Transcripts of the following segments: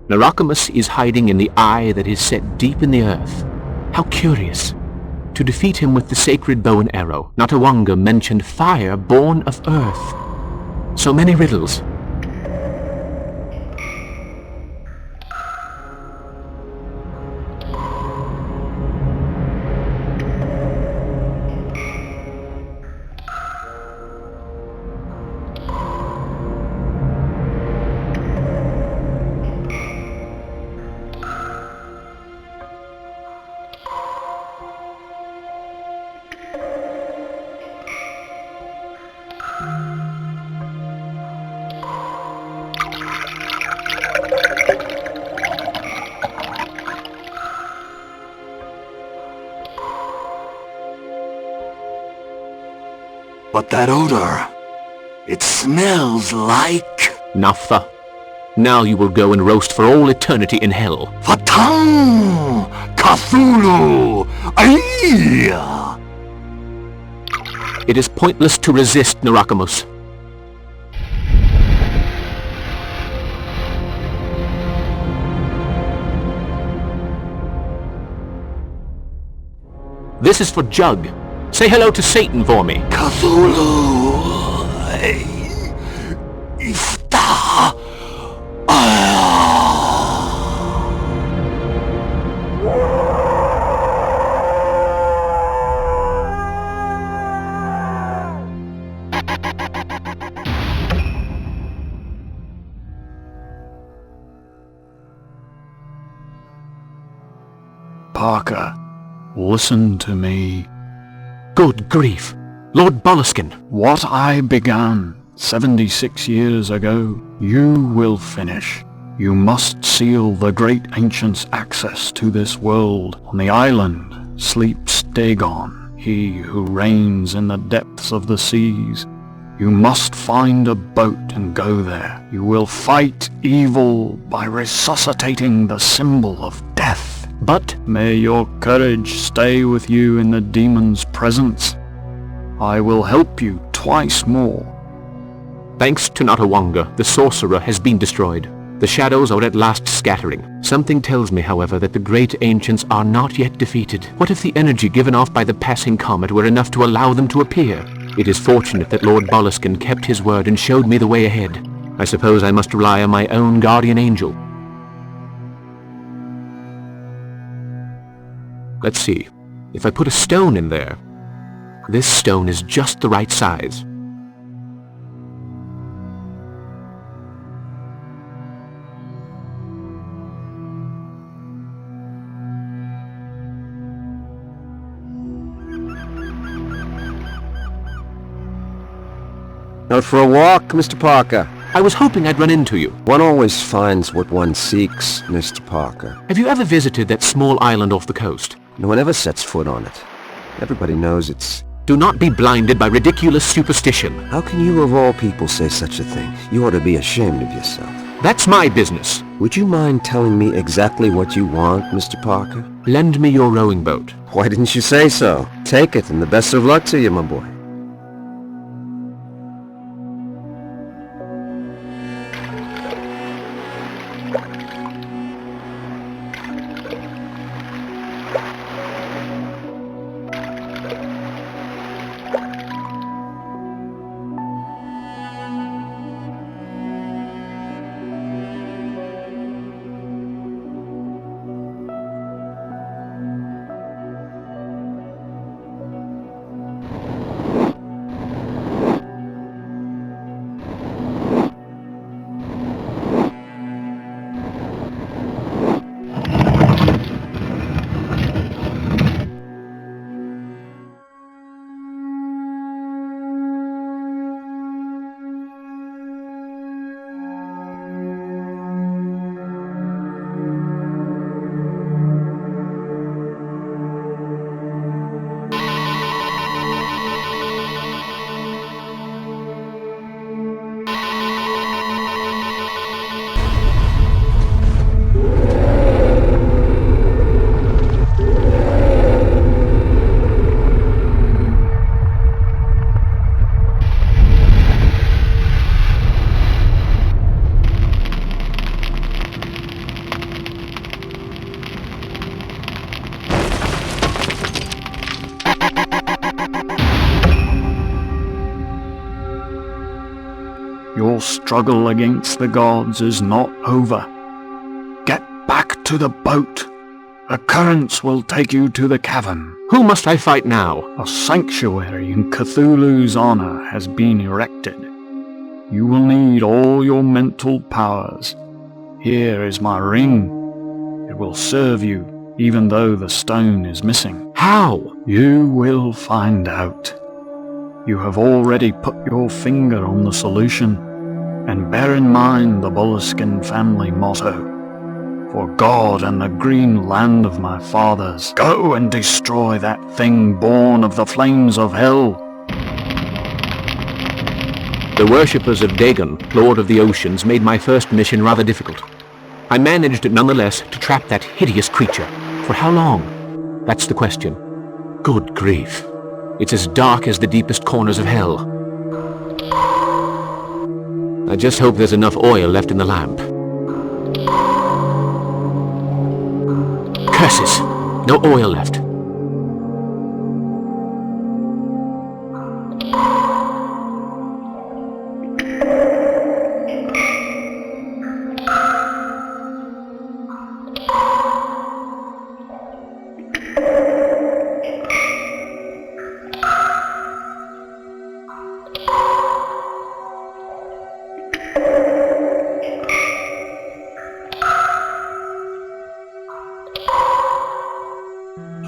Narakamus is hiding in the eye that is set deep in the earth. How curious. To defeat him with the sacred bow and arrow, Natawanga mentioned fire born of earth. So many riddles. But that odor, it smells like... Nafa. Now you will go and roast for all eternity in hell. Fatang! Cthulhu! Aia! It is pointless to resist, Narakamus. This is for Jug. Say hello to Satan for me. Cthulhu! Ista! Parker, listen to me. Good grief. Lord Boleskine. What I began 76 years ago, you will finish. You must seal the great ancient's access to this world. On the island sleeps Dagon, he who reigns in the depths of the seas. You must find a boat and go there. You will fight evil by resuscitating the symbol of death. But may your courage stay with you in the demon's presence. I will help you twice more. Thanks to Natawanga, the sorcerer has been destroyed. The shadows are at last scattering. Something tells me, however, that the great ancients are not yet defeated. What if the energy given off by the passing comet were enough to allow them to appear? It is fortunate that Lord Boleskine kept his word and showed me the way ahead. I suppose I must rely on my own guardian angel. Let's see. If I put a stone in there, this stone is just the right size. Out for a walk, Mr. Parker? I was hoping I'd run into you. One always finds what one seeks, Mr. Parker. Have you ever visited that small island off the coast? No one ever sets foot on it. Everybody knows it's... Do not be blinded by ridiculous superstition. How can you of all people say such a thing? You ought to be ashamed of yourself. That's my business. Would you mind telling me exactly what you want, Mr. Parker? Lend me your rowing boat. Why didn't you say so? Take it, and the best of luck to you, my boy. Your struggle against the gods is not over. Get back to the boat. The currents will take you to the cavern. Who must I fight now? A sanctuary in Cthulhu's honor has been erected. You will need all your mental powers. Here is my ring. It will serve you, even though the stone is missing. How? You will find out. You have already put your finger on the solution, and bear in mind the Boleskine family motto. For God and the green land of my fathers, go and destroy that thing born of the flames of hell. The worshippers of Dagon, Lord of the Oceans, made my first mission rather difficult. I managed nonetheless to trap that hideous creature. For how long? That's the question. Good grief. It's as dark as the deepest corners of hell. I just hope there's enough oil left in the lamp. Curses! No oil left.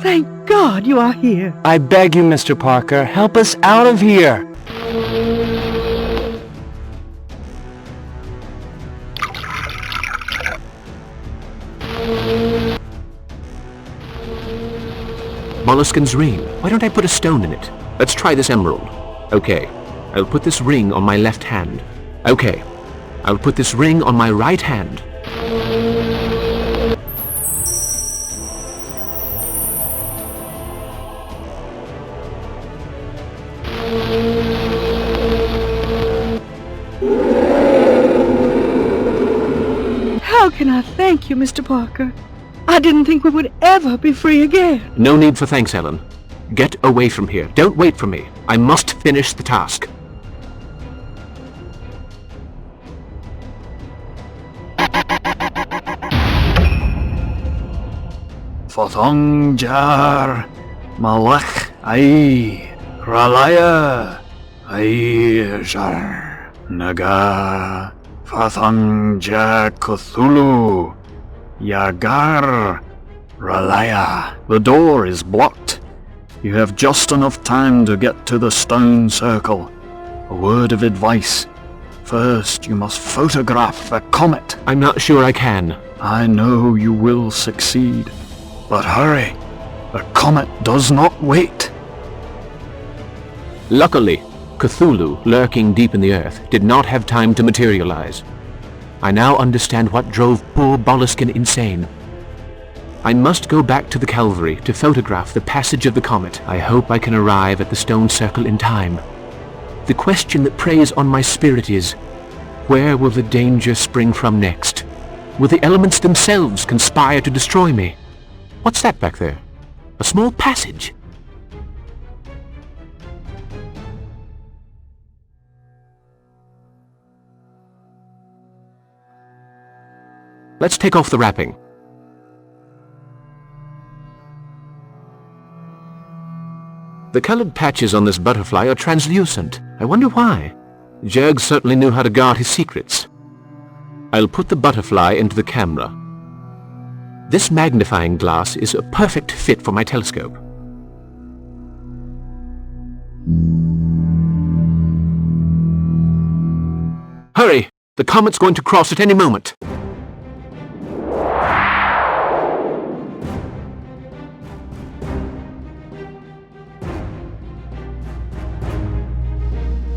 Thank God you are here. I beg you, Mr. Parker, help us out of here. Moleskine's ring. Why don't I put a stone in it? Let's try this emerald. Okay. I'll put this ring on my left hand. Okay. I'll put this ring on my right hand. How can I thank you, Mr. Parker? I didn't think we would ever be free again. No need for thanks, Ellen. Get away from here. Don't wait for me. I must finish the task. Fathangjar Malach Ai Ralaya Aijar Naga Fathangja Cthulhu Yagar Ralaya. The door is blocked. You have just enough time to get to the stone circle. A word of advice. First, you must photograph the comet. I'm not sure I can. I know you will succeed. But hurry. The comet does not wait. Luckily, Cthulhu, lurking deep in the earth, did not have time to materialize. I now understand what drove poor Boleskine insane. I must go back to the Calvary to photograph the passage of the comet. I hope I can arrive at the stone circle in time. The question that preys on my spirit is, where will the danger spring from next? Will the elements themselves conspire to destroy me? What's that back there? A small passage? Let's take off the wrapping. The colored patches on this butterfly are translucent. I wonder why. Jurg certainly knew how to guard his secrets. I'll put the butterfly into the camera. This magnifying glass is a perfect fit for my telescope. Hurry! The comet's going to cross at any moment.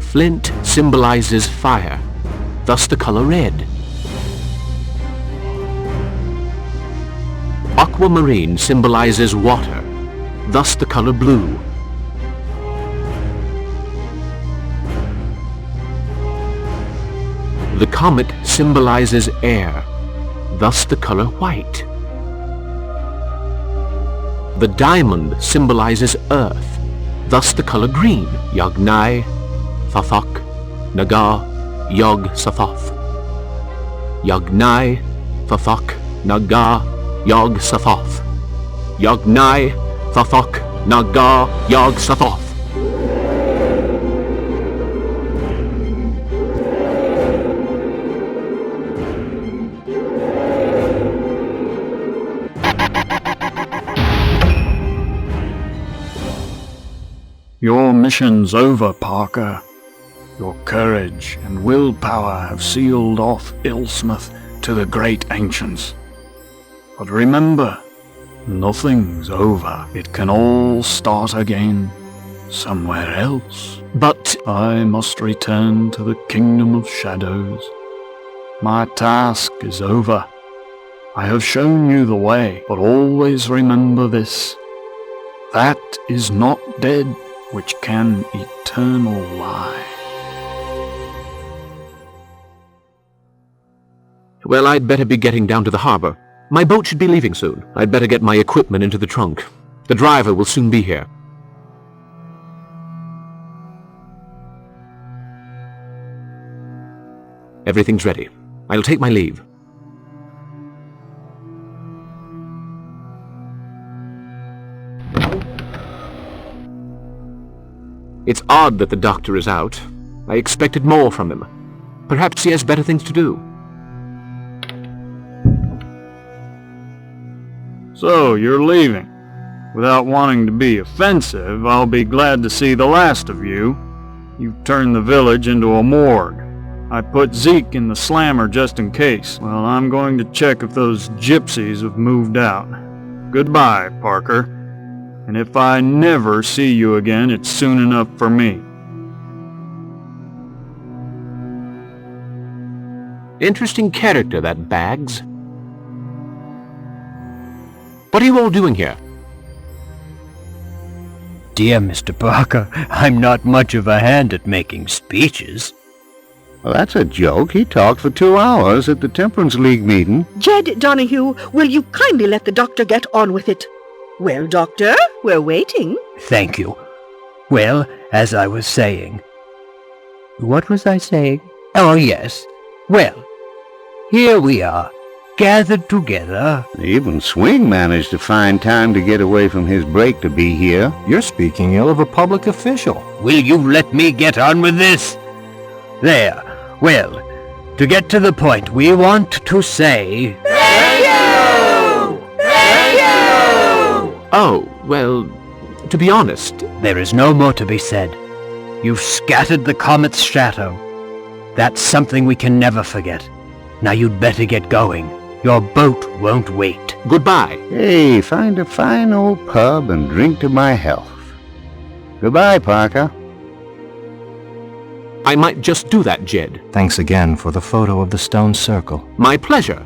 Flint symbolizes fire, thus the color red. Aquamarine symbolizes water, thus the color blue. The comet symbolizes air, thus the color white. The diamond symbolizes earth, thus the color green. Yagnai, Fathak, Naga, Yog Sothoth. Yognai Thothok Naga Yog Sothoth. Yognai Thothok Naga Yog Sothoth. Your mission's over, Parker. Your courage and willpower have sealed off Ilsmouth to the great ancients. But remember, nothing's over. It can all start again somewhere else. But I must return to the Kingdom of Shadows. My task is over. I have shown you the way, but always remember this. That is not dead which can eternal lie. well, I'd better be getting down to the harbor. My boat should be leaving soon. I'd better get my equipment into the trunk. The driver will soon be here. Everything's ready. I'll take my leave. It's odd that the doctor is out. I expected more from him. Perhaps he has better things to do. So, you're leaving. Without wanting to be offensive, I'll be glad to see the last of you. You've turned the village into a morgue. I put Zeke in the slammer just in case. Well, I'm going to check if those gypsies have moved out. Goodbye, Parker. And if I never see you again, it's soon enough for me. Interesting character, that Bags. What are you all doing here? Dear Mr. Parker, I'm not much of a hand at making speeches. Well, that's a joke. He talked for 2 hours at the Temperance League meeting. Jed Donahue, will you kindly let the doctor get on with it? Well, Doctor, we're waiting. Thank you. Well, as I was saying... What was I saying? Oh, yes. Well, here we are, gathered together. Even Swing managed to find time to get away from his break to be here. You're speaking ill of a public official. Will you let me get on with this? There. Well, to get to the point, we want to say... Thank you! Thank you! Oh, well, to be honest... There is no more to be said. You've scattered the comet's shadow. That's something we can never forget. Now you'd better get going. Your boat won't wait. Goodbye. Hey, find a fine old pub and drink to my health. Goodbye, Parker. I might just do that, Jed. Thanks again for the photo of the stone circle. My pleasure.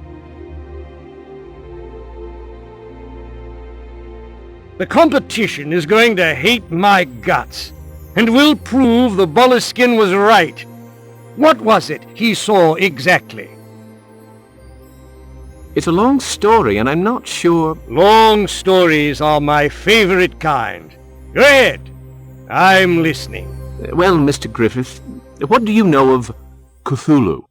The competition is going to hate my guts, and will prove the Boleskin was right. What was it he saw exactly? It's a long story, and I'm not sure... Long stories are my favorite kind. Go ahead. I'm listening. Well, Mr. Griffith, what do you know of Cthulhu?